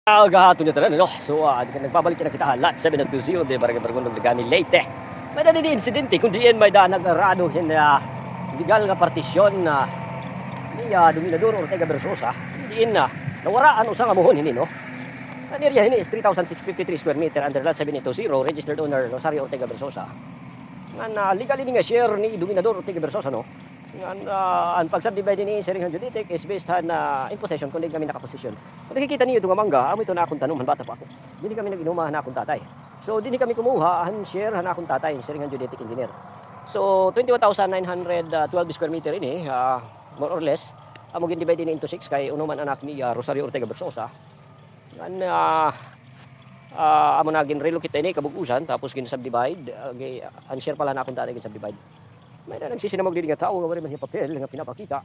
Gahato niya talaga, no? So, nagbabalik na kita halat 720 de Barangay Bargondong Ligani Leyte. May na din insidente kung diin may danag rado hin legal nga partisyon na ni Dominador Ortega Versosa. Diin na nawaraan usang amuhon hini, no? Ang area hini is 3,653 square meter under lot 720, registered owner Rosario Ortega Versosa. Nga legal ini nga share ni Dominador Ortega Versosa, no? Ang pag-subdivide ni Seringan Juditek is based na in possession kung di kami nakaposisyon. Kung nakikita niyo itong mangga, amo ito na akong tanong, bata pa ako. Dili kami nag-inumahan na akong tatay. So, dili kami kumuha, share na akong tatay, Seringan Juditek Engineer. So, 21,912 square meter ini, more or less, amo gin-divide into 6 kay unuman anak ni Rosario Ortega Versosa. Amo na gin-relocate ini kabugusan, tapos gin-subdivide, share pala na akong tatay gin-subdivide. May na nagsisinamag din nga tao nga wala man yung papel nga pinapakita.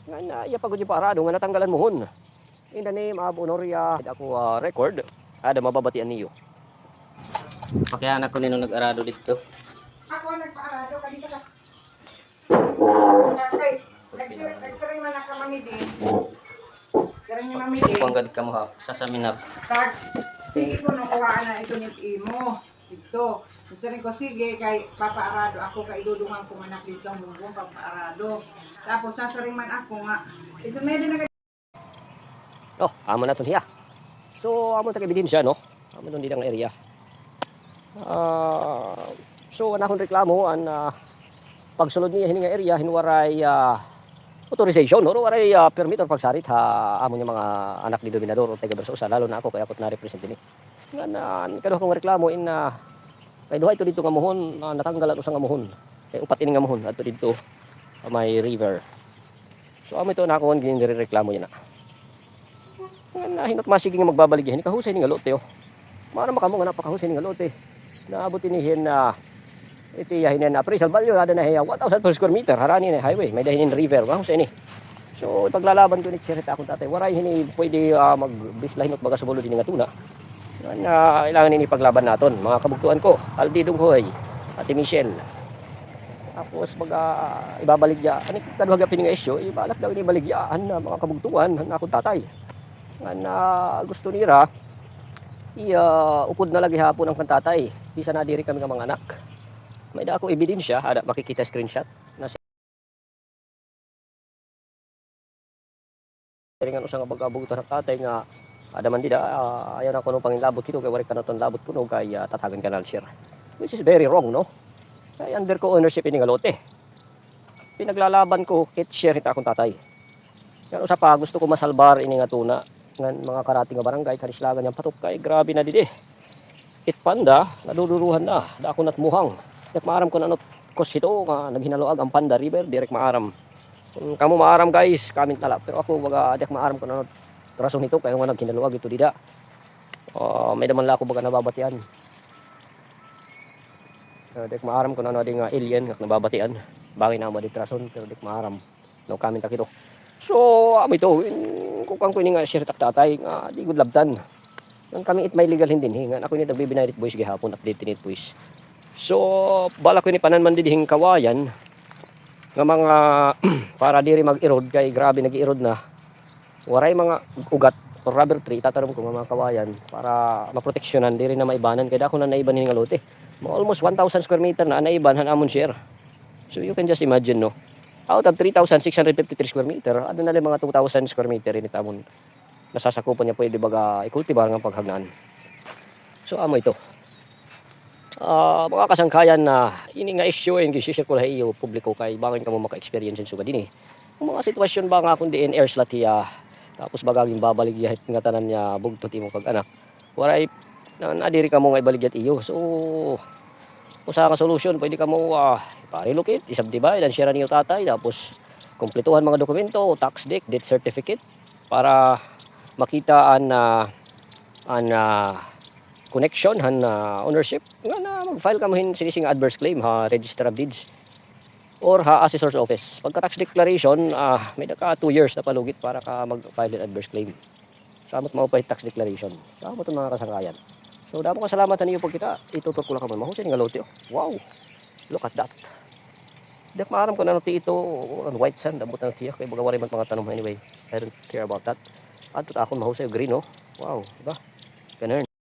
Nga iya pagod yung parado nga natanggalan mo hun. In the name of Honoria, ako record, ada mababatian niyo. Pakianak ko nino nag-arado dito. Ako nagpa-arado kanisa ka. Nagsiring man ka mamidi. Karang ni mamidi. Panggad ka mo ha sa seminar. Tag sige ko no kuhaan na ito ni imo. Ito. Sabi ko, sige, kay papaarado ako, kay idudungan kong anak dito ang bumbong papaarado. Tapos, sasaring man ako nga, ito medyo na Oh, amo na ito niya. So, amo taga-ebidensya, no? Amo nun din ang area. So, anakong reklamo, pagsulod niya hininga area, hinwaray authorization, no? Waray permit or pagsarit, amo niya mga anak ni Dominador o taga Versosa, lalo na ako, kaya ako't na-represent din. Kaya akong reklamo, kay duha ito dito nga mohon, natanggalan usang amuhon. Kay upat ini nga mohon adto dito may river. So amo ito na ako ginireklamo niya na. Nga hinot masigi nga magbabalik yan, kahusay ni nga lote, oh. Mara makamo nga napakahusay ni nga lote. Naabot inihin na iti yahin na appraisal value ada na hiya 1,000 per square meter harani na highway, may dahin river, kahusay ni. So paglalaban ko ni Chirita akong tatay, waray hini pwede magbislahin at magasubulo din nga tuna. Kailangan ini paglaban naton mga kabugtuan ko, Aldi Dunghoy, Ate Michelle. Tapos ibabalik ya ani kadwa gapin nga isyo, ibalak daw ini baligyaan na mga kabugtuan na akong tatay. Gusto nira ukod na lagi hapon ang kantatay. Bisa na diri kami nga mga anak. May da ako ebidensya, ada makikita screenshot na ringan usang pagkabugtuan ng tatay nga ada man dida ayaw na kuno pangilabot kito kay wari kanaton labot kuno kay tatagan kanal share, which is very wrong, no? Kay under ko ownership ini nga lote, pinaglalaban ko kit share ita akong tatay. Kaya usa pa gusto ko masalbar ini nga tuna nga mga karating nga barangay kanislagan yang patok kay grabe na didi itpanda naduduruhan na da ako natmuhang dak maaram ko nanot kos ito nga naghinaloag ang Panda River direk maaram. Kung kamo maaram guys comment na lang, pero ako baga dak maaram ko nanot rason nito kaya nga nagkinaluag ito dida. May daman lang ako baga nababatian. Dek maaram ko na ding alien nga nababatian. Bagay na mo dit rason pero dek maaram. No comment ta kito. So amo ito kung kang kuning nga share tak tatay nga di gud labtan. Nang kami it may legal hindi nga ako ni nagbibinayrit boys gihapon update nit boys. So bala ko ni panan man didihing kawayan nga mga para diri mag-erode kay grabe nag-erode na. Waray mga ugat o rubber tree tatarom ko mga kawayan para maproteksyonan diri na maibanan kay dako na naiban ni nga lote. Almost 1,000 square meter na naiban han amon share. So you can just imagine, no. Out of 3,653 square meter, ada na lang mga 2,000 square meter ini tamon. Nasasakupan niya pwede baga ikultibar nga paghagnaan. So amo ito. Mga kasangkayan na ini nga issue yung gisishare ko lahi iyo publiko kay bangin kamo maka-experience sa dinhi. Kung mga sitwasyon ba nga kung diin air slot hiya tapos bagaging babalik yahit nga tanan niya bugtot imo kag anak. Waray nadiri ka mo nga ibaligyan iyo. So usa ka solution pwede ka mo pa-relocate, i-subdivide and share niyo tatay tapos kumpletuhan mga dokumento, tax deed, death certificate para makita an connection han ownership nga na mag-file ka mo hin sinising adverse claim register of deeds or assessor's office. Pagka tax declaration, may naka 2 years na palugit para ka mag-file adverse claim. Samot mo pa tax declaration. Samot mga kasangkayan. So damo ka salamat sa niyo pagkita. Itutur ko lang ka man mahusay nga lote. Wow. Look at that. Dak maaram ko na ti ito white sand damo tan tiyak kay baga wari man mga tanom anyway. I don't care about that. Adto akon mahusay green, no. Wow, diba? Ganun.